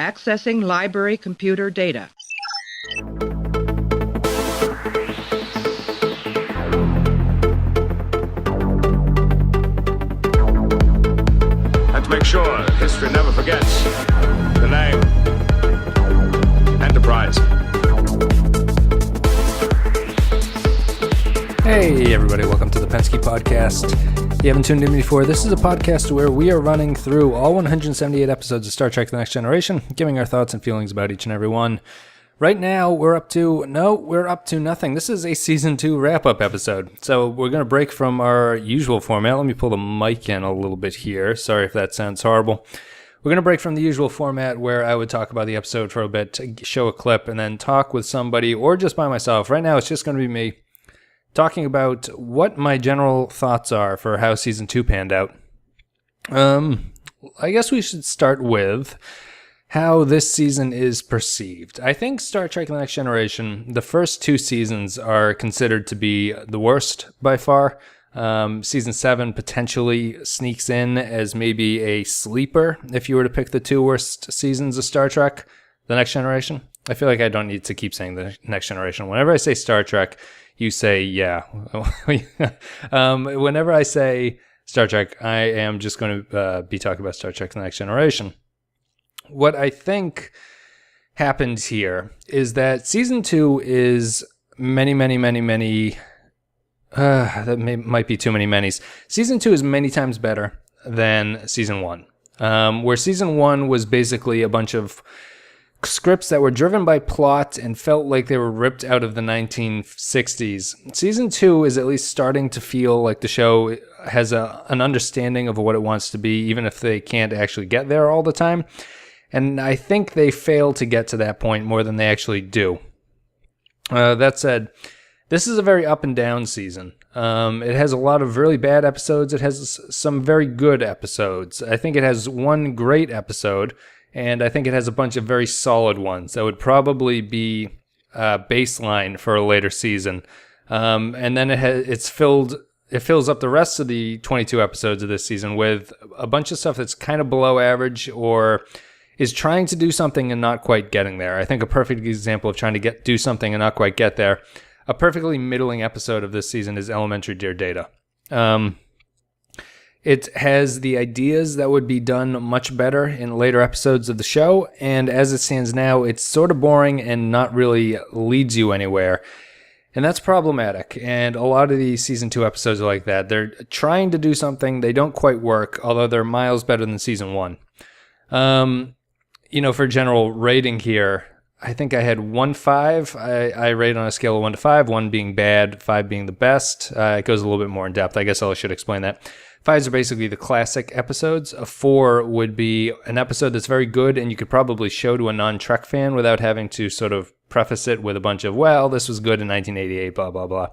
Accessing library computer data. And to make sure that history never forgets the name Enterprise. Hey everybody, welcome to the Penske Podcast. If you haven't tuned in before, this is a podcast where we are running through all 178 episodes of Star Trek The Next Generation, giving our thoughts and feelings about each and every one. Right now, we're up to nothing. This is a Season 2 wrap-up episode. So we're going to break from our usual format. Let me pull the mic in a little bit here. Sorry if that sounds horrible. We're going to break from the usual format where I would talk about the episode for a bit, show a clip, and then talk with somebody or just by myself. Right now, it's just going to be me talking about what my general thoughts are for how Season 2 panned out. I guess we should start with how this season is perceived. I think Star Trek The Next Generation, the first two seasons are considered to be the worst by far. Season 7 potentially sneaks in as maybe a sleeper if you were to pick the two worst seasons of Star Trek The Next Generation. I feel like I don't need to keep saying The Next Generation. Whenever I say Star Trek, you say, yeah. Whenever I say Star Trek, I am just going to be talking about Star Trek The Next Generation. What I think happened here is that Season 2 is many, that might be too many manys. Season 2 is many times better than Season 1. Where Season 1 was basically a bunch of scripts that were driven by plot and felt like they were ripped out of the 1960s. Season 2 is at least starting to feel like the show has an understanding of what it wants to be, even if they can't actually get there all the time. And I think they fail to get to that point more than they actually do. That said, this is a very up and down season. It has a lot of really bad episodes. It has some very good episodes. I think it has one great episode, and I think it has a bunch of very solid ones that would probably be baseline for a later season. And then it fills up the rest of the 22 episodes of this season with a bunch of stuff that's kind of below average or is trying to do something and not quite getting there. I think a perfect example of trying to do something and not quite get there, a perfectly middling episode of this season is Elementary Dear Data. It has the ideas that would be done much better in later episodes of the show, and as it stands now, it's sort of boring and not really leads you anywhere. And that's problematic, and a lot of these Season 2 episodes are like that. They're trying to do something, they don't quite work, although they're miles better than Season 1. For general rating here, I think I had 1-5. I rate on a scale of 1 to 5, 1 being bad, 5 being the best. It goes a little bit more in depth. I guess I should explain that. 5s are basically the classic episodes. A 4 would be an episode that's very good and you could probably show to a non-Trek fan without having to sort of preface it with a bunch of, well, this was good in 1988, blah, blah, blah.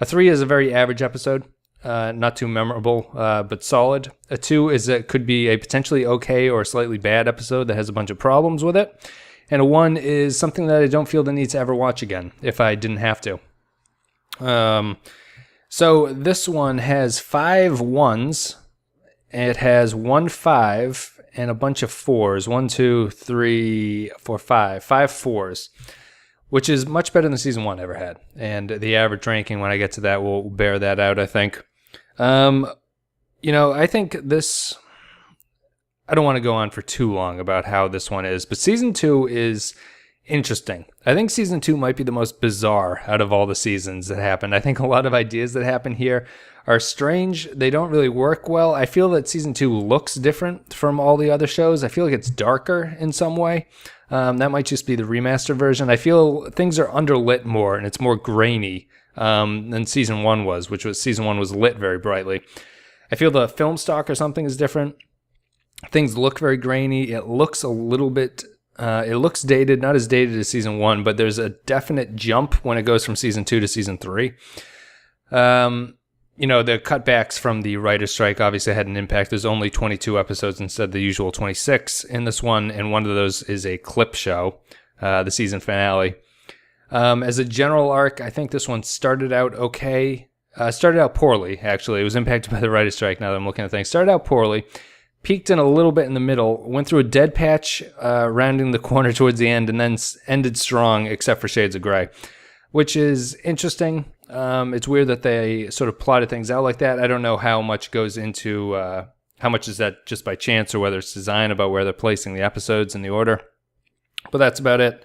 A 3 is a very average episode. Not too memorable, but solid. A 2 could be a potentially okay or slightly bad episode that has a bunch of problems with it. And a 1 is something that I don't feel the need to ever watch again if I didn't have to. So this one has 5 1s. It has 1 5 and a bunch of 4s. 1, 2, 3, 4, 5. 5 4s. Which is much better than Season 1 ever had. And the average ranking, when I get to that, will bear that out, I think. I think this... I don't want to go on for too long about how this one is, but Season 2 is interesting. I think Season 2 might be the most bizarre out of all the seasons that happened. I think a lot of ideas that happen here are strange. They don't really work well. I feel that Season 2 looks different from all the other shows. I feel like it's darker in some way. That might just be the remastered version. I feel things are underlit more, and it's more grainy than Season 1 was, Season 1 was lit very brightly. I feel the film stock or something is different. Things look very grainy. It looks a little bit... it looks dated, not as dated as Season 1, but there's a definite jump when it goes from Season 2 to Season 3. The cutbacks from the writer's strike obviously had an impact. There's only 22 episodes instead of the usual 26 in this one, and one of those is a clip show, the season finale. As a general arc, I think this one started out okay. Started out poorly, actually. It was impacted by the writer's strike now that I'm looking at things. Started out poorly. peaked in a little bit in the middle, went through a dead patch rounding the corner towards the end, and then ended strong except for Shades of Grey, which is interesting. It's weird that they sort of plotted things out like that. I don't know how much goes into, how much is that just by chance or whether it's design about where they're placing the episodes in the order. But that's about it.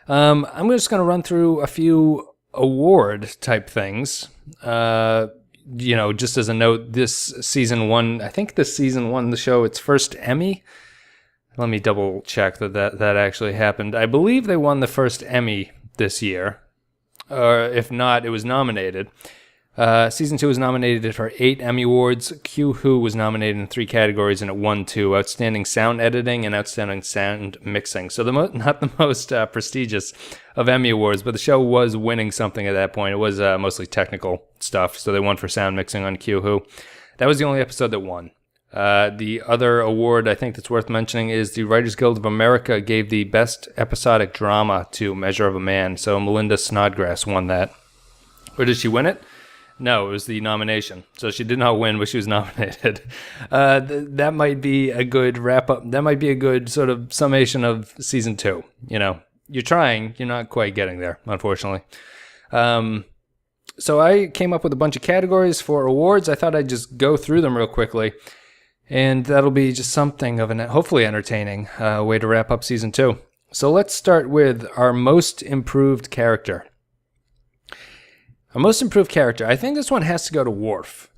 I'm just going to run through a few award type things. Just as a note, this season one, I think this season won the show its first Emmy. Let me double check that actually happened. I believe they won the first Emmy this year. Or if not, it was nominated. Season 2 was nominated for 8 Emmy Awards. Q Who was nominated in 3 categories, and it won 2: Outstanding Sound Editing and Outstanding Sound Mixing. So not the most prestigious of Emmy Awards, but the show was winning something at that point. It was mostly technical stuff, so they won for sound mixing on Q Who. That was the only episode that won. The other award I think that's worth mentioning is the Writers Guild of America gave the Best Episodic Drama to Measure of a Man. So Melinda Snodgrass won that. Or did she win it? No, it was the nomination. So she did not win, but she was nominated. That might be a good wrap-up. That might be a good sort of summation of season 2. You're trying. You're not quite getting there, unfortunately. So I came up with a bunch of categories for awards. I thought I'd just go through them real quickly. And that'll be just something of an hopefully entertaining way to wrap up season 2. So let's start with our most improved character. Our most improved character, I think this one has to go to Worf.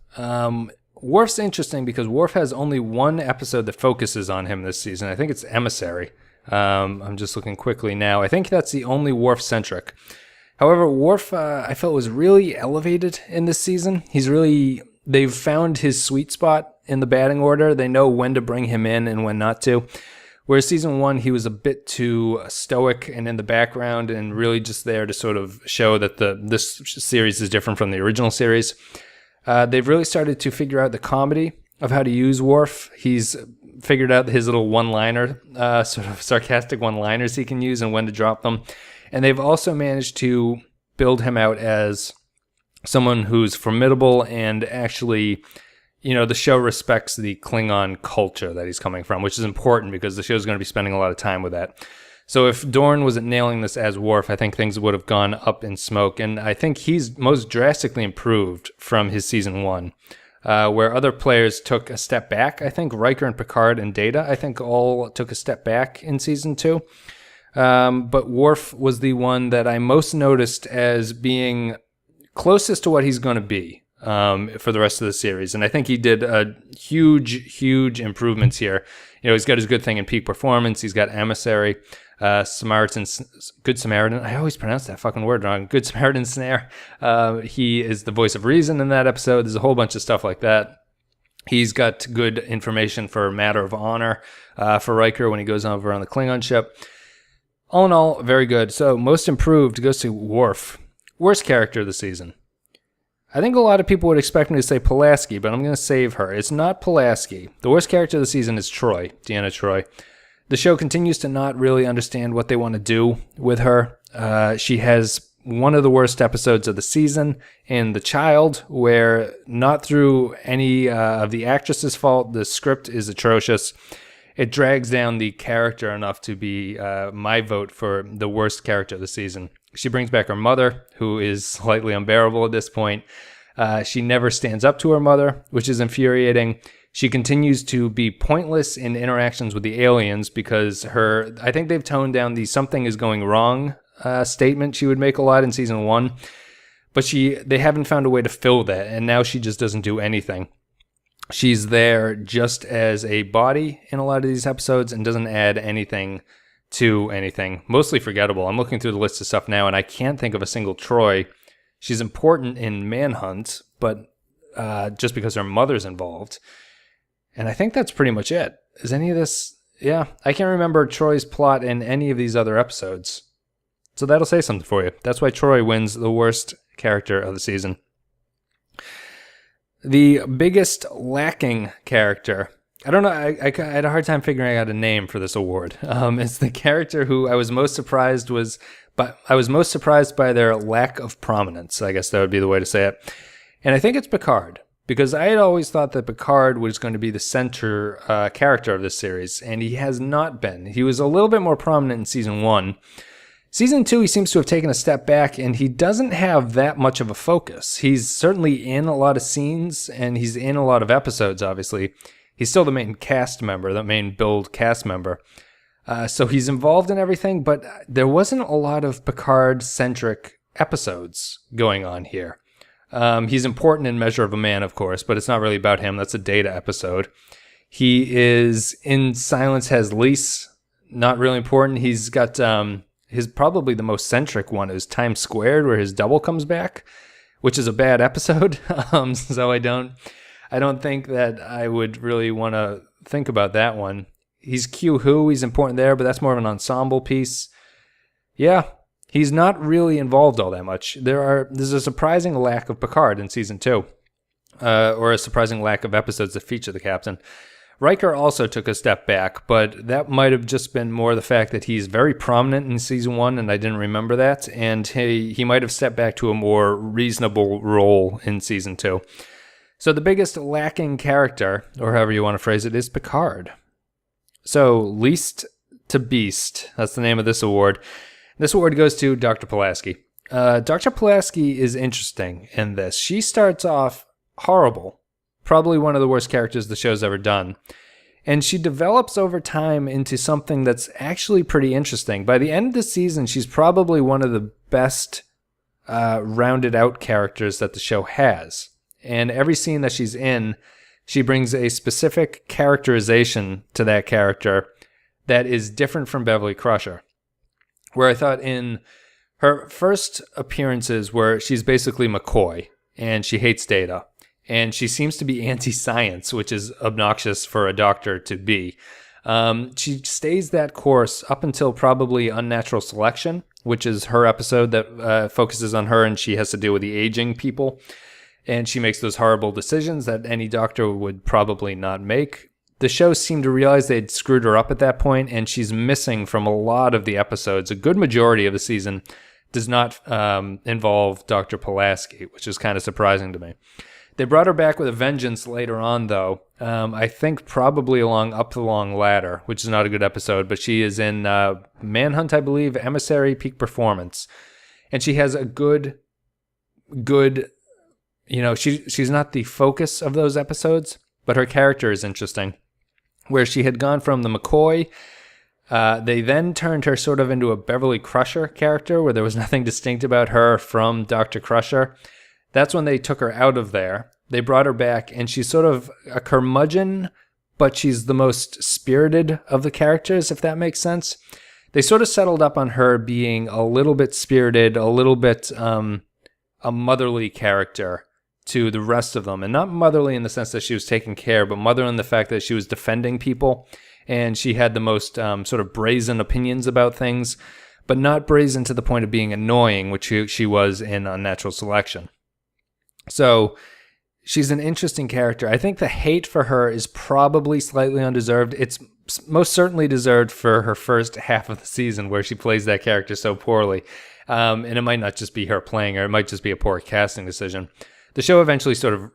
Worf's interesting because Worf has only one episode that focuses on him this season. I think it's Emissary. I'm just looking quickly now. I think that's the only Worf-centric. However, Worf, I felt was really elevated in this season. They've found his sweet spot in the batting order. They know when to bring him in and when not to. Whereas season 1, he was a bit too stoic and in the background and really just there to sort of show that this series is different from the original series. They've really started to figure out the comedy of how to use Worf. He's figured out his little one-liner, sort of sarcastic one-liners he can use and when to drop them. And they've also managed to build him out as someone who's formidable and actually, the show respects the Klingon culture that he's coming from, which is important because the show's going to be spending a lot of time with that. So if Dorn wasn't nailing this as Worf, I think things would have gone up in smoke. And I think he's most drastically improved from his season 1, where other players took a step back. I think Riker and Picard and Data, I think all took a step back in season 2. But Worf was the one that I most noticed as being closest to what he's going to be for the rest of the series. And I think he did a huge improvements here. He's got his good thing in peak performance. He's got Emissary, Good Samaritan. I always pronounce that fucking word wrong. Good Samaritan Snare. He is the voice of reason in that episode. There's a whole bunch of stuff like that. He's got good information for Matter of Honor for Riker when he goes over on the Klingon ship. All in all, very good. So most improved goes to Worf. Worst character of the season. I think a lot of people would expect me to say Pulaski, but I'm going to save her. It's not Pulaski. The worst character of the season is Troi, Deanna Troi. The show continues to not really understand what they want to do with her. She has one of the worst episodes of the season in The Child, where not through any of the actress's fault, the script is atrocious. It drags down the character enough to be my vote for the worst character of the season. She brings back her mother, who is slightly unbearable at this point. She never stands up to her mother, which is infuriating. She continues to be pointless in interactions with the aliens because I think they've toned down the something is going wrong statement she would make a lot in season 1. But they haven't found a way to fill that, and now she just doesn't do anything. She's there just as a body in a lot of these episodes and doesn't add anything to anything. Mostly forgettable. I'm looking through the list of stuff now, and I can't think of a single Troi. She's important in Manhunt, but just because her mother's involved. And I think that's pretty much it. Is any of this... Yeah, I can't remember Troy's plot in any of these other episodes. So that'll say something for you. That's why Troi wins the worst character of the season. The biggest lacking character... I don't know, I had a hard time figuring out a name for this award. It's the character who I was most surprised by their lack of prominence. I guess that would be the way to say it. And I think it's Picard. because I had always thought that Picard was going to be the center character of this series, and he has not been. He was a little bit more prominent in season 1. Season 2, he seems to have taken a step back, and he doesn't have that much of a focus. He's certainly in a lot of scenes, and he's in a lot of episodes, obviously. He's still the main cast member, the main build cast member. So he's involved in everything, but there wasn't a lot of Picard-centric episodes going on here. He's important in Measure of a Man, of course, but it's not really about him. That's a Data episode. He is in Silence Has Lease, not really important. He's got... his probably the most centric one is Times Squared, where his double comes back, which is a bad episode. So I don't think that I would really want to think about that one. He's Q Who, he's important there, but that's more of an ensemble piece. Yeah, he's not really involved all that much. There's a surprising lack of Picard in season 2, or a surprising lack of episodes that feature the captain. Riker also took a step back, but that might have just been more the fact that he's very prominent in season 1, and I didn't remember that, and he might have stepped back to a more reasonable role in season 2. So the biggest lacking character, or however you want to phrase it, is Picard. So, Least to Beast, that's the name of this award. This award goes to Dr. Pulaski. Dr. Pulaski is interesting in this. She starts off horrible. Probably one of the worst characters the show's ever done. And she develops over time into something that's actually pretty interesting. By the end of the season, she's probably one of the best rounded out characters that the show has. And every scene that she's in, she brings a specific characterization to that character that is different from Beverly Crusher. Where I thought in her first appearances where she's basically McCoy and she hates Data. And she seems to be anti-science, which is obnoxious for a doctor to be. She stays that course up until probably Unnatural Selection, which is her episode that focuses on her and she has to deal with the aging people. And she makes those horrible decisions that any doctor would probably not make. The show seemed to realize they'd screwed her up at that point, and she's missing from a lot of the episodes. A good majority of the season does not involve Dr. Pulaski, which is kind of surprising to me. They brought her back with a vengeance later on, though. I think probably along Up the Long Ladder, which is not a good episode, but she is in Manhunt, I believe, Emissary, Peak Performance. And she has a good, she's not the focus of those episodes, but her character is interesting. Where she had gone from the McCoy, they then turned her sort of into a Beverly Crusher character, where there was nothing distinct about her from Dr. Crusher. That's when they took her out of there. They brought her back, and she's sort of a curmudgeon, but she's the most spirited of the characters, if that makes sense. They sort of settled up on her being a little bit spirited, a little bit a motherly character to the rest of them. And not motherly in the sense that she was taking care, but motherly in the fact that she was defending people, and she had the most sort of brazen opinions about things, but not brazen to the point of being annoying, which she was in Unnatural Selection. So she's an interesting character. I think the hate for her is probably slightly undeserved. It's most certainly deserved for her first half of the season where she plays that character so poorly. And it might not just be her playing her. It might just be a poor casting decision. The show eventually sort of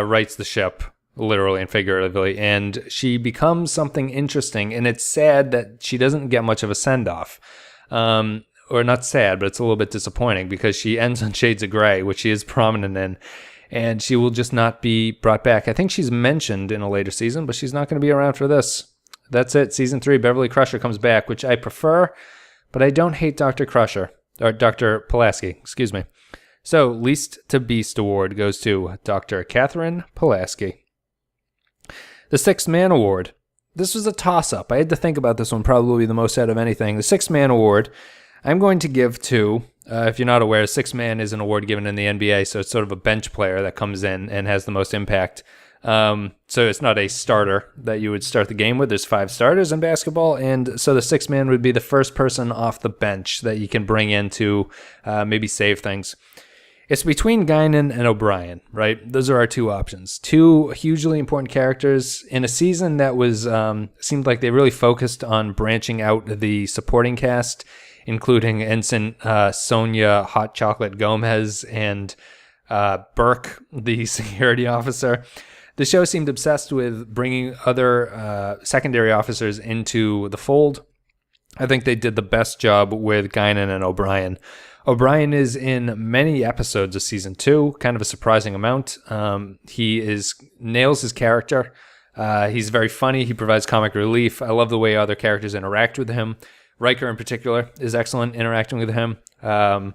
rights the ship, literally and figuratively, and she becomes something interesting. And it's sad that she doesn't get much of a send-off. Or not sad, but it's a little bit disappointing because she ends on Shades of Grey, which she is prominent in, and she will just not be brought back. I think she's mentioned in a later season, but she's not going to be around for this. That's it. Season 3, Beverly Crusher comes back, which I prefer, but I don't hate Dr. Crusher, or Dr. Pulaski, excuse me. So, Least to Beast award goes to Dr. Catherine Pulaski. The Sixth Man award. This was a toss-up. I had to think about this one probably the most out of anything. The Sixth Man award I'm going to give to, if you're not aware, Sixth Man is an award given in the NBA, so it's sort of a bench player that comes in and has the most impact. So it's not a starter that you would start the game with. There's 5 starters in basketball, and so the Sixth Man would be the first person off the bench that you can bring in to maybe save things. It's between Guinan and O'Brien, right? Those are our 2 options. 2 hugely important characters in a season that was seemed like they really focused on branching out the supporting cast, including Ensign Sonia Hot Chocolate Gomez and Burke, the security officer. The show seemed obsessed with bringing other secondary officers into the fold. I think they did the best job with Guinan and O'Brien. O'Brien is in many episodes of season 2, kind of a surprising amount. He nails his character. He's very funny. He provides comic relief. I love the way other characters interact with him. Riker in particular is excellent interacting with him. And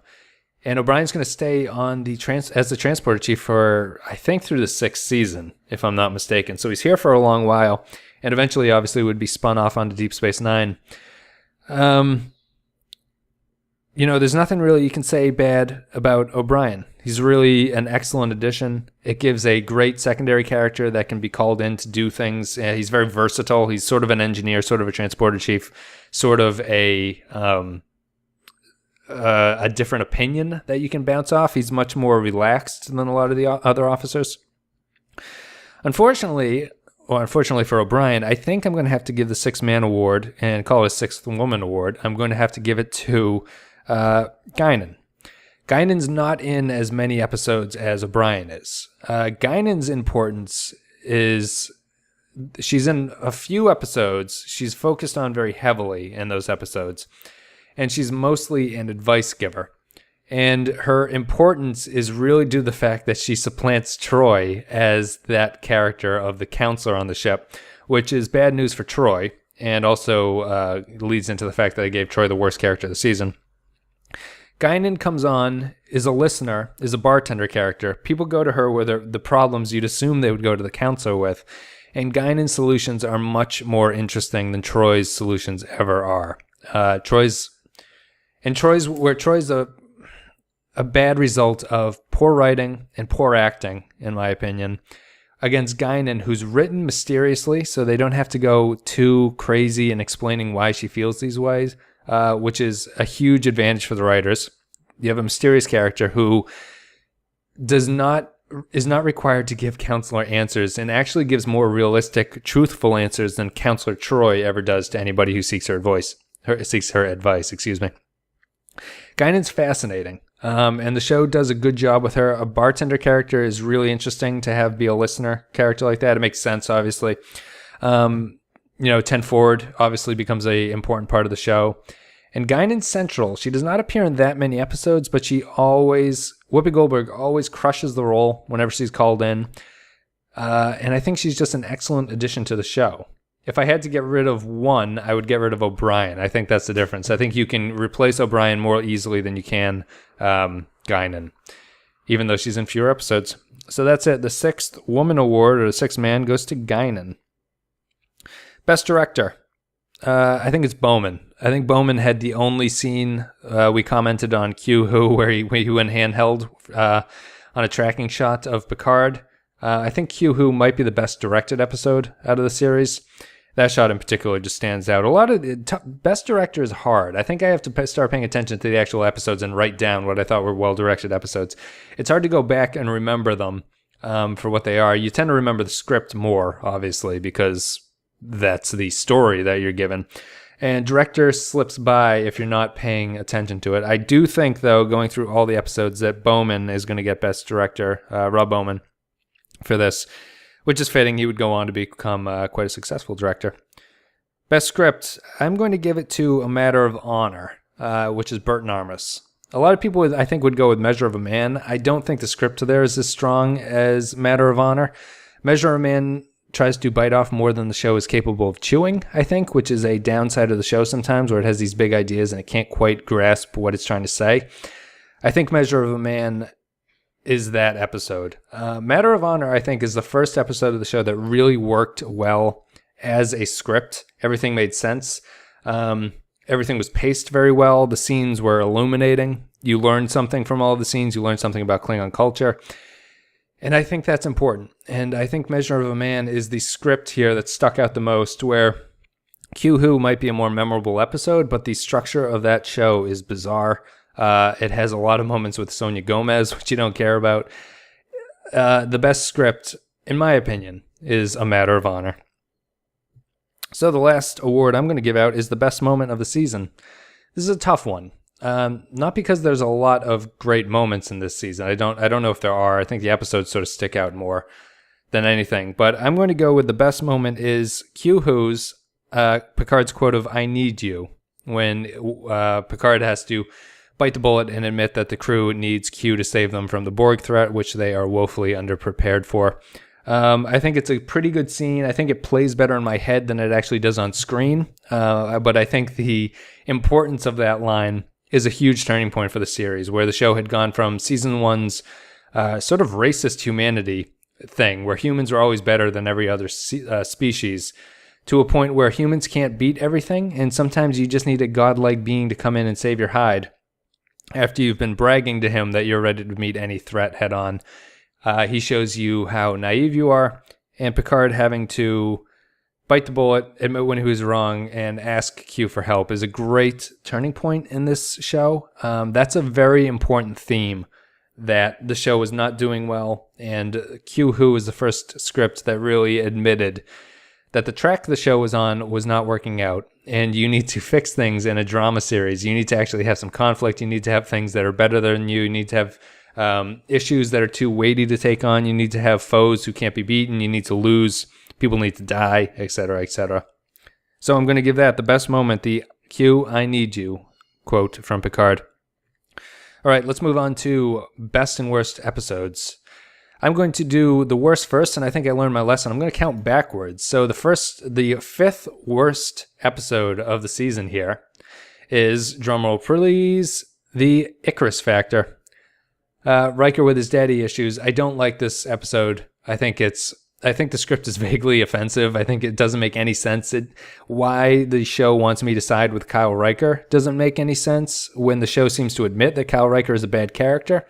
O'Brien's going to stay on as the transporter chief for, I think, through the 6th season, if I'm not mistaken. So he's here for a long while, and eventually, obviously, would be spun off onto Deep Space Nine. There's nothing really you can say bad about O'Brien. He's really an excellent addition. It gives a great secondary character that can be called in to do things. He's very versatile. He's sort of an engineer, sort of a transporter chief, sort of a different opinion that you can bounce off. He's much more relaxed than a lot of the other officers. Unfortunately for O'Brien, I think I'm going to have to give the 6th Man Award and call it a 6th Woman Award. I'm going to have to give it to Guinan. Guinan's not in as many episodes as O'Brien is. Guinan's importance is she's in a few episodes. She's focused on very heavily in those episodes, and she's mostly an advice giver. And her importance is really due to the fact that she supplants Troy as that character of the counselor on the ship, which is bad news for Troy, and also leads into the fact that I gave Troy the worst character of the season. Guinan comes on, is a listener, is a bartender character. People go to her with the problems you'd assume they would go to the counselor with, and Guinan's solutions are much more interesting than Troy's solutions ever are. Troy's a bad result of poor writing and poor acting, in my opinion, against Guinan, who's written mysteriously, so they don't have to go too crazy in explaining why she feels these ways, which is a huge advantage for the writers. You have a mysterious character who is not required to give Counselor answers, and actually gives more realistic, truthful answers than Counselor Troy ever does to anybody who seeks her advice. Guinan's fascinating. And the show does a good job with her. A bartender character is really interesting to be a listener character like that. It makes sense, obviously. Ten Ford obviously becomes a important part of the show. And Guinan's central. She does not appear in that many episodes, but Whoopi Goldberg always crushes the role whenever she's called in. And I think she's just an excellent addition to the show. If I had to get rid of one, I would get rid of O'Brien. I think that's the difference. I think you can replace O'Brien more easily than you can Guinan, even though she's in fewer episodes. So that's it. The 6th Woman Award, or the 6th Man, goes to Guinan. Best Director. I think it's Bowman. I think Bowman had the only scene we commented on Q-Who where he went handheld on a tracking shot of Picard. I think Q-Who might be the best directed episode out of the series. That shot in particular just stands out. A lot of best director is hard. I think I have to start paying attention to the actual episodes and write down what I thought were well-directed episodes. It's hard to go back and remember them for what they are. You tend to remember the script more, obviously, because that's the story that you're given. And director slips by if you're not paying attention to it. I do think, though, going through all the episodes, that Bowman is going to get best director, Rob Bowman, for this, which is fitting. He would go on to become quite a successful director. Best script, I'm going to give it to A Matter of Honor, which is Burton Armus. A lot of people, I think, would go with Measure of a Man. I don't think the script to there is as strong as Matter of Honor. Measure of a Man tries to bite off more than the show is capable of chewing, I think, which is a downside of the show sometimes, where it has these big ideas and it can't quite grasp what it's trying to say. I think Measure of a Man is that episode. Matter of Honor, I think, is the first episode of the show that really worked well as a script. Everything made sense. Everything was paced very well. The scenes were illuminating. You learned something from all of the scenes. You learned something about Klingon culture. And I think that's important. And I think Measure of a Man is the script here that stuck out the most, where Q-Who might be a more memorable episode, but the structure of that show is bizarre. It has a lot of moments with Sonia Gomez, which you don't care about. The best script, in my opinion, is A Matter of Honor. So the last award I'm going to give out is the best moment of the season. This is a tough one. Not because there's a lot of great moments in this season. I don't know if there are. I think the episodes sort of stick out more than anything. But I'm going to go with the best moment is Q-Who's Picard's quote of "I need you," when Picard has to bite the bullet and admit that the crew needs Q to save them from the Borg threat, which they are woefully underprepared for. I think it's a pretty good scene. I think it plays better in my head than it actually does on screen. But I think the importance of that line is a huge turning point for the series, where the show had gone from season 1's sort of racist humanity thing, where humans are always better than every other species, to a point where humans can't beat everything, and sometimes you just need a godlike being to come in and save your hide. After you've been bragging to him that you're ready to meet any threat head on, he shows you how naive you are, and Picard having to bite the bullet, admit when he was wrong, and ask Q for help is a great turning point in this show. That's a very important theme that the show was not doing well, and Q-Who is the first script that really admitted that the track the show was on was not working out, and you need to fix things in a drama series. You need to actually have some conflict. You need to have things that are better than you. You need to have issues that are too weighty to take on. You need to have foes who can't be beaten. You need to lose. People need to die, etc., etc. So I'm going to give that the best moment, the Q, "I need you" quote from Picard. All right, let's move on to best and worst episodes. I'm going to do the worst first, and I think I learned my lesson. I'm going to count backwards. So the fifth worst episode of the season here is, drumroll please, the Icarus Factor. Riker with his daddy issues. I don't like this episode. I think the script is vaguely offensive. I think it doesn't make any sense. Why the show wants me to side with Kyle Riker doesn't make any sense when the show seems to admit that Kyle Riker is a bad character.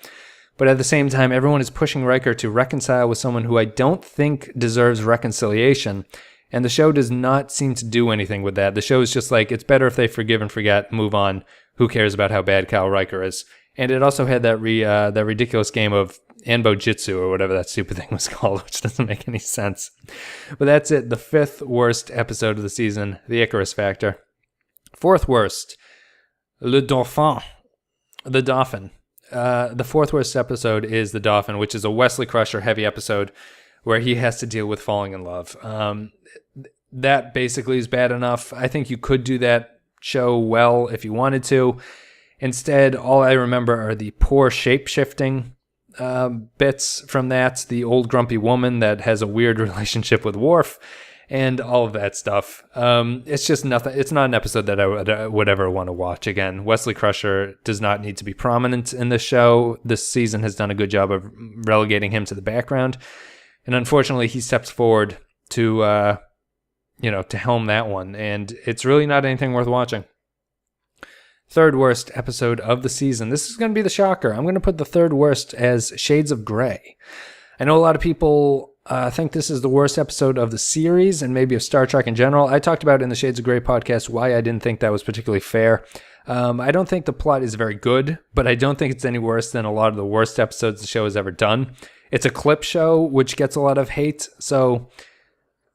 But at the same time, everyone is pushing Riker to reconcile with someone who I don't think deserves reconciliation. And the show does not seem to do anything with that. The show is just like, it's better if they forgive and forget, move on. Who cares about how bad Kyle Riker is? And it also had that ridiculous game of Anbo Jitsu or whatever that stupid thing was called, which doesn't make any sense. But that's it. The fifth worst episode of the season, the Icarus Factor. Fourth worst, Le Dauphin. The Dolphin. The fourth worst episode is The Dolphin, which is a Wesley Crusher heavy episode where he has to deal with falling in love. That basically is bad enough. I think you could do that show well if you wanted to. Instead, all I remember are the poor shape-shifting bits from that, the old grumpy woman that has a weird relationship with Worf, and all of that stuff. It's just nothing. It's not an episode that I would ever want to watch again. Wesley Crusher does not need to be prominent in this show. This season has done a good job of relegating him to the background, and unfortunately, he steps forward to helm that one, and it's really not anything worth watching. Third worst episode of the season. This is going to be the shocker. I'm going to put the third worst as Shades of Grey. I know a lot of people think this is the worst episode of the series and maybe of Star Trek in general. I talked about in the Shades of Grey podcast why I didn't think that was particularly fair. I don't think the plot is very good, but I don't think it's any worse than a lot of the worst episodes the show has ever done. It's a clip show, which gets a lot of hate, so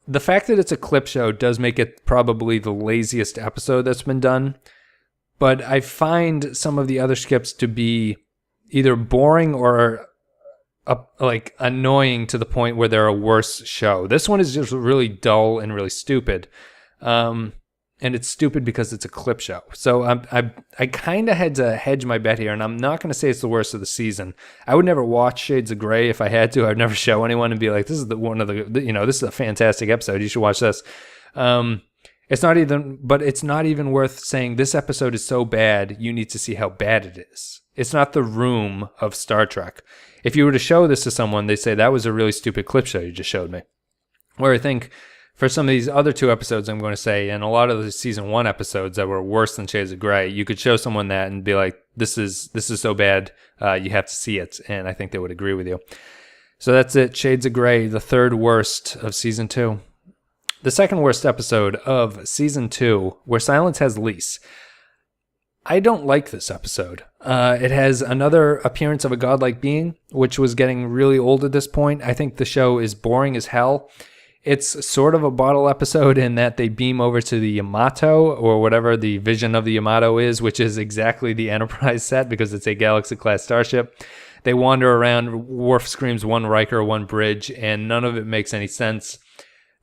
the fact that it's a clip show does make it probably the laziest episode that's been done. But I find some of the other scripts to be either boring or annoying to the point where they're a worse show. This one is just really dull and really stupid. And it's stupid because it's a clip show. So I kind of had to hedge my bet here, and I'm not going to say it's the worst of the season. I would never watch Shades of Grey if I had to. I'd never show anyone and be like, this is this is a fantastic episode. You should watch this. It's not even worth saying this episode is so bad, you need to see how bad it is. It's not The Room of Star Trek. If you were to show this to someone, they say, that was a really stupid clip show you just showed me. Where I think for some of these other two episodes, I'm going to say, and a lot of the season 1 episodes that were worse than Shades of Grey, you could show someone that and be like, this is so bad, you have to see it. And I think they would agree with you. So that's it. Shades of Grey, the third worst of season 2. The second worst episode of season 2, Where Silence Has Lease. I don't like this episode. It has another appearance of a godlike being, which was getting really old at this point. I think the show is boring as hell. It's sort of a bottle episode in that they beam over to the Yamato, or whatever the vision of the Yamato is, which is exactly the Enterprise set because it's a Galaxy-class starship. They wander around, Worf screams one Riker, one bridge, and none of it makes any sense.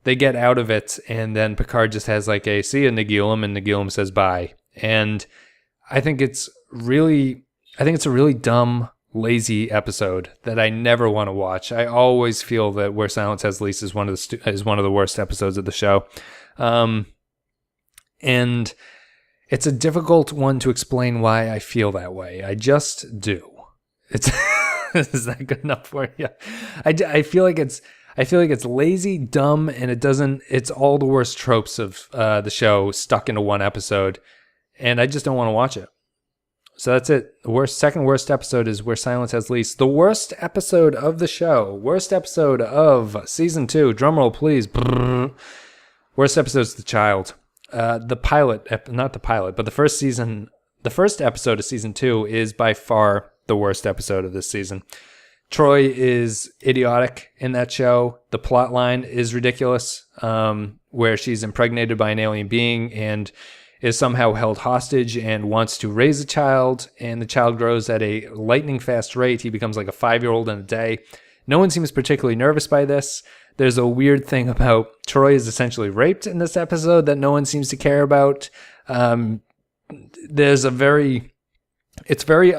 They get out of it, and then Picard just has like a, see ya, Nagilum, and Nagilum says bye. And I think it's a really dumb, lazy episode that I never want to watch. I always feel that Where Silence Has Least is one of the worst episodes of the show. And it's a difficult one to explain why I feel that way. I just do. It's is that good enough for you? I feel like it's lazy, dumb, and it's all the worst tropes of the show stuck into one episode, and I just don't want to watch it. So that's it. The second worst episode is Where Silence Has Least. The worst episode of the show, worst episode of season 2. Drumroll, please. Brrr. Worst episode is The Child. The first episode of season 2 is by far the worst episode of this season. Troy is idiotic in that show. The plot line is ridiculous, where she's impregnated by an alien being and is somehow held hostage and wants to raise a child, and the child grows at a lightning fast rate. He becomes like a 5-year-old in a day. No one seems particularly nervous by this. There's a weird thing about Troy is essentially raped in this episode that no one seems to care about. It's very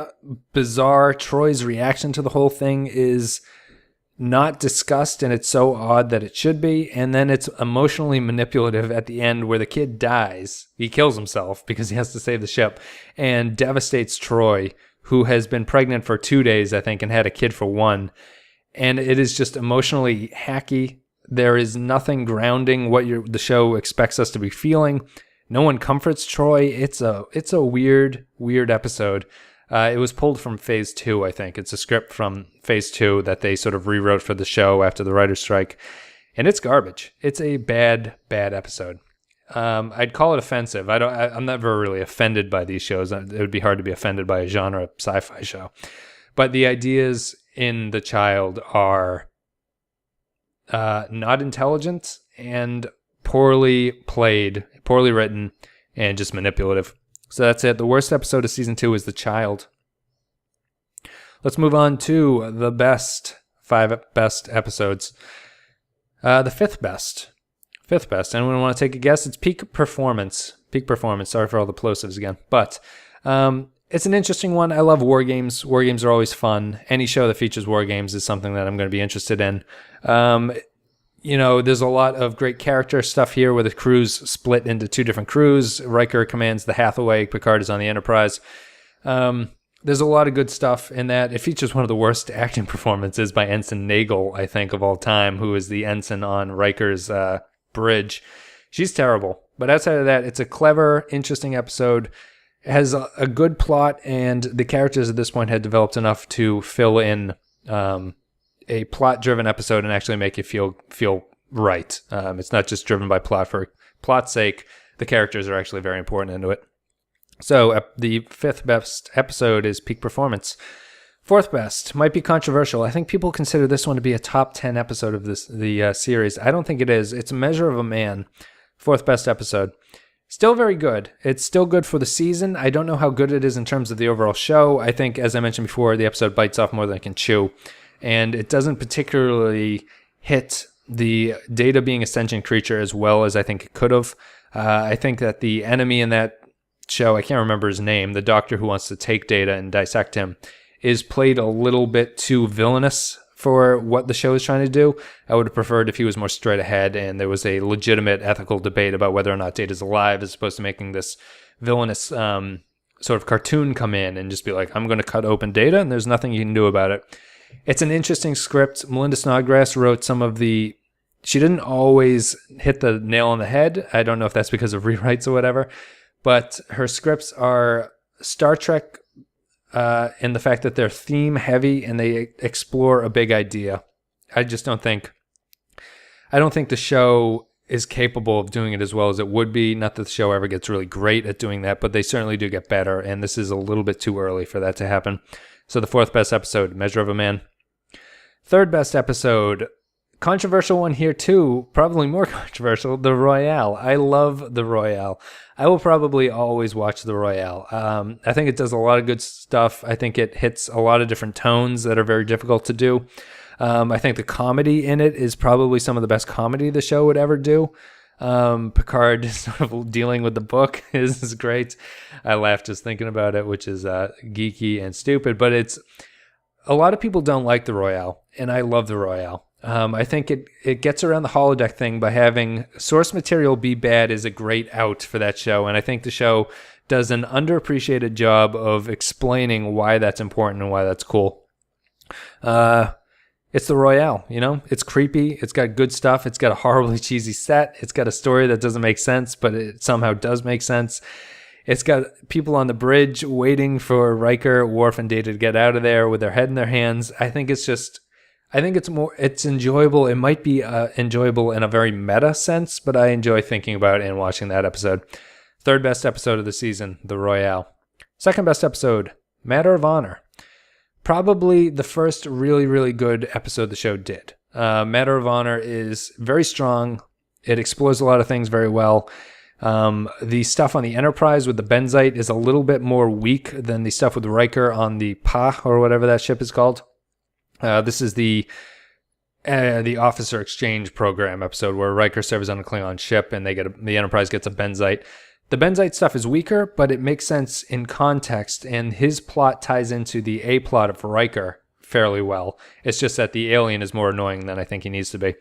bizarre. Troy's reaction to the whole thing is not discussed, and it's so odd that it should be. And then it's emotionally manipulative at the end where the kid dies. He kills himself because he has to save the ship and devastates Troy, who has been pregnant for 2 days, I think, and had a kid for 1. And it is just emotionally hacky. There is nothing grounding what the show expects us to be feeling. No one comforts Troy. It's a weird episode. It was pulled from Phase 2, I think. It's a script from Phase 2 that they sort of rewrote for the show after the writer's strike. And it's garbage. It's a bad episode. I'd call it offensive. I'm never really offended by these shows. It would be hard to be offended by a genre sci-fi show. But the ideas in The Child are not intelligent and poorly played, poorly written, and just manipulative. So that's it. The worst episode of season 2 is The Child. Let's move on to the 5 best episodes. The fifth best. Anyone want to take a guess? It's Peak Performance. Sorry for all the plosives again. But it's an interesting one. I love war games. War games are always fun. Any show that features war games is something that I'm going to be interested in. There's a lot of great character stuff here where the crews split into 2 different crews. Riker commands the Hathaway, Picard is on the Enterprise. There's a lot of good stuff in that. It features one of the worst acting performances by Ensign Nagel, I think, of all time, who is the ensign on Riker's bridge. She's terrible. But outside of that, it's a clever, interesting episode. It has a good plot, and the characters at this point had developed enough to fill in a plot-driven episode and actually make you feel right. It's not just driven by plot for plot's sake. The characters are actually very important into it. So the 5th best episode is Peak Performance. 4th best might be controversial. I think people consider this one to be a top 10 episode of the series. I don't think it is. It's Measure of a Man, 4th best episode. Still very good. It's still good for the season. I don't know how good it is in terms of the overall show. I think, as I mentioned before, the episode bites off more than it can chew. And it doesn't particularly hit the Data being a sentient creature as well as I think it could have. I think that the enemy in that show, I can't remember his name, the doctor who wants to take Data and dissect him, is played a little bit too villainous for what the show is trying to do. I would have preferred if he was more straight ahead and there was a legitimate ethical debate about whether or not Data's alive, as opposed to making this villainous sort of cartoon come in and just be like, I'm going to cut open Data and there's nothing you can do about it. It's an interesting script. Melinda Snodgrass wrote some of the... She didn't always hit the nail on the head. I don't know if that's because of rewrites or whatever. But her scripts are Star Trek in the fact that they're theme heavy and they explore a big idea. I don't think the show is capable of doing it as well as it would be. Not that the show ever gets really great at doing that, but they certainly do get better. And this is a little bit too early for that to happen. So the 4th best episode, Measure of a Man. 3rd best episode, controversial one here too, probably more controversial, the Royale. I love the Royale. I will probably always watch the Royale. I think it does a lot of good stuff. I think it hits a lot of different tones that are very difficult to do. I think the comedy in it is probably some of the best comedy the show would ever do. Picard sort of dealing with the book is great. I laugh just thinking about it, which is geeky and stupid, but it's a lot of people don't like the Royale, and I love the Royale. I think it gets around the holodeck thing by having source material be bad is a great out for that show, and I think the show does an underappreciated job of explaining why that's important and why that's cool. It's the Royale, you know? It's creepy. It's got good stuff. It's got a horribly cheesy set. It's got a story that doesn't make sense, but it somehow does make sense. It's got people on the bridge waiting for Riker, Worf, and Data to get out of there with their head in their hands. I think it's enjoyable. It might be enjoyable in a very meta sense, but I enjoy thinking about it and watching that episode. Third best episode of the season, the Royale. Second best episode, Matter of Honor. Probably the first really, really good episode the show did. Matter of Honor is very strong. It explores a lot of things very well. The stuff on the Enterprise with the Benzite is a little bit more weak than the stuff with Riker on the Pa, or whatever that ship is called. This is the officer exchange program episode where Riker serves on a Klingon ship and the Enterprise gets a Benzite. The Benzite stuff is weaker, but it makes sense in context, and his plot ties into the A plot of Riker fairly well. It's just that the alien is more annoying than I think he needs to be.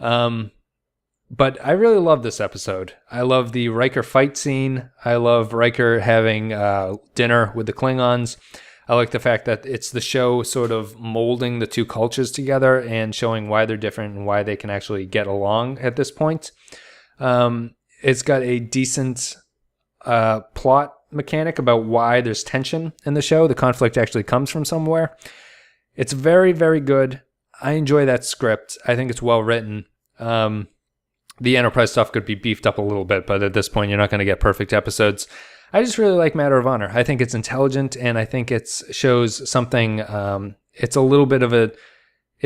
But I really love this episode. I love the Riker fight scene. I love Riker having dinner with the Klingons. I like the fact that it's the show sort of molding the two cultures together and showing why they're different and why they can actually get along at this point. It's got a decent plot mechanic about why there's tension in the show. The conflict actually comes from somewhere. It's very, very good. I enjoy that script. I think it's well written. The Enterprise stuff could be beefed up a little bit, but at this point, you're not going to get perfect episodes. I just really like Matter of Honor. I think it's intelligent, and I think it shows something. It's a little bit of it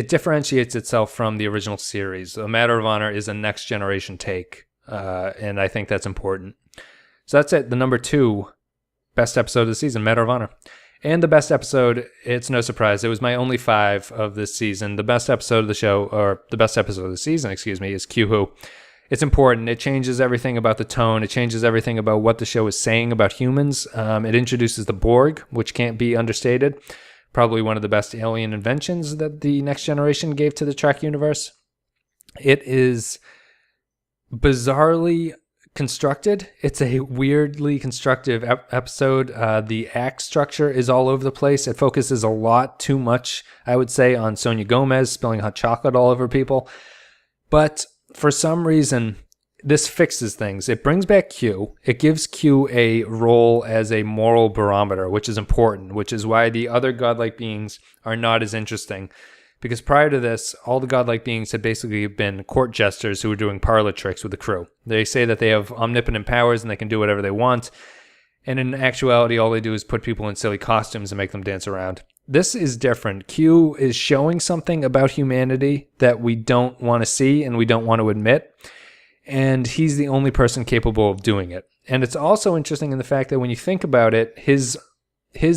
differentiates itself from the original series. A Matter of Honor is a next generation take, and I think that's important. So that's it. The number 2 best episode of the season, Matter of Honor. And the best episode, it's no surprise, it was my only 5 of this season. The best episode of the show, or the best episode of the season, is Q-Who. It's important. It changes everything about the tone. It changes everything about what the show is saying about humans. It introduces the Borg, which can't be understated. Probably one of the best alien inventions that the Next Generation gave to the Trek universe. It is bizarrely constructed. It's a weirdly constructive episode. The act structure is all over the place. It focuses a lot too much, I would say, on Sonia Gomez spilling hot chocolate all over people. But for some reason, this fixes things. It brings back Q. It gives Q a role as a moral barometer, which is important, which is why the other godlike beings are not as interesting. Because prior to this, all the godlike beings had basically been court jesters who were doing parlor tricks with the crew. They say that they have omnipotent powers and they can do whatever they want. And in actuality, all they do is put people in silly costumes and make them dance around. This is different. Q is showing something about humanity that we don't want to see and we don't want to admit. And he's the only person capable of doing it. And it's also interesting in the fact that when you think about it, his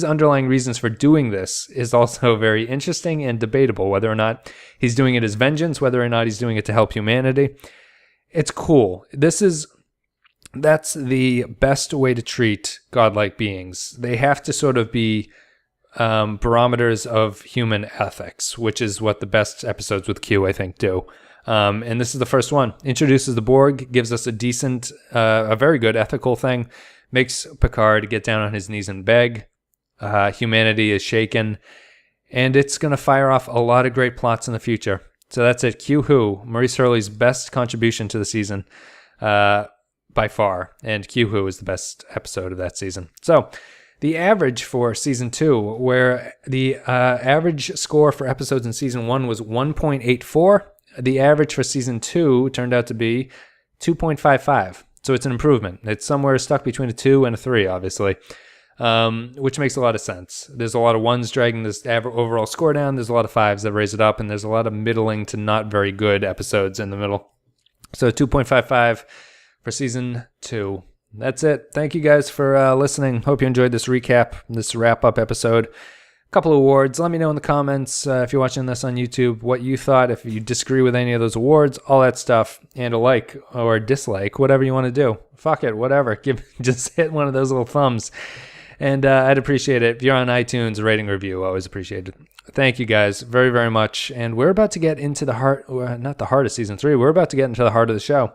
underlying reasons for doing this is also very interesting and debatable, whether or not he's doing it as vengeance, whether or not he's doing it to help humanity. It's cool. That's the best way to treat godlike beings. They have to sort of be barometers of human ethics, which is what the best episodes with Q, I think, do. And this is the first one. Introduces the Borg, gives us a very good ethical thing, makes Picard get down on his knees and beg. Humanity is shaken, and it's going to fire off a lot of great plots in the future. So that's it. Q-Who, Maurice Hurley's best contribution to the season by far, and Q-Who is the best episode of that season. So the average for season 2, where the average score for episodes in season 1 was 1.84, the average for season 2 turned out to be 2.55. So it's an improvement. It's somewhere stuck between a 2 and a 3, obviously. which makes a lot of sense. There's a lot of ones dragging this overall score down. There's a lot of fives that raise it up, and there's a lot of middling to not very good episodes in the middle. So 2.55 for season 2. That's it. Thank you guys for listening. Hope you enjoyed this recap, this wrap-up episode. A couple of awards. Let me know in the comments if you're watching this on YouTube what you thought, if you disagree with any of those awards, all that stuff, and a like or dislike, whatever you want to do. Fuck it, whatever. Just hit one of those little thumbs. And I'd appreciate it. If you're on iTunes, a rating review, always appreciated. Thank you guys very, very much. And we're about to get into the heart, not the heart of season 3. We're about to get into the heart of the show.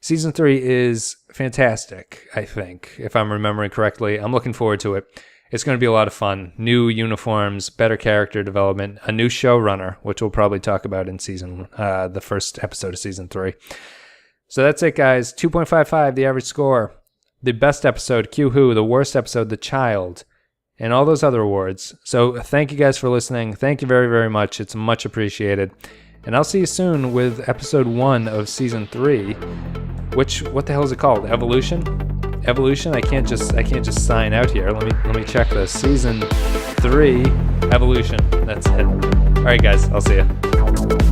Season 3 is fantastic, I think, if I'm remembering correctly. I'm looking forward to it. It's going to be a lot of fun. New uniforms, better character development, a new showrunner, which we'll probably talk about in the first episode of season 3. So that's it, guys. 2.55, the average score. The best episode, Q Who. The worst episode, The Child. And all those other awards. So thank you guys for listening. Thank you very, very much. It's much appreciated. And I'll see you soon with episode 1 of season 3. Which, what the hell is it called? Evolution? Evolution? I can't just sign out here. Let me check this. Season 3, Evolution. That's it. All right, guys. I'll see you.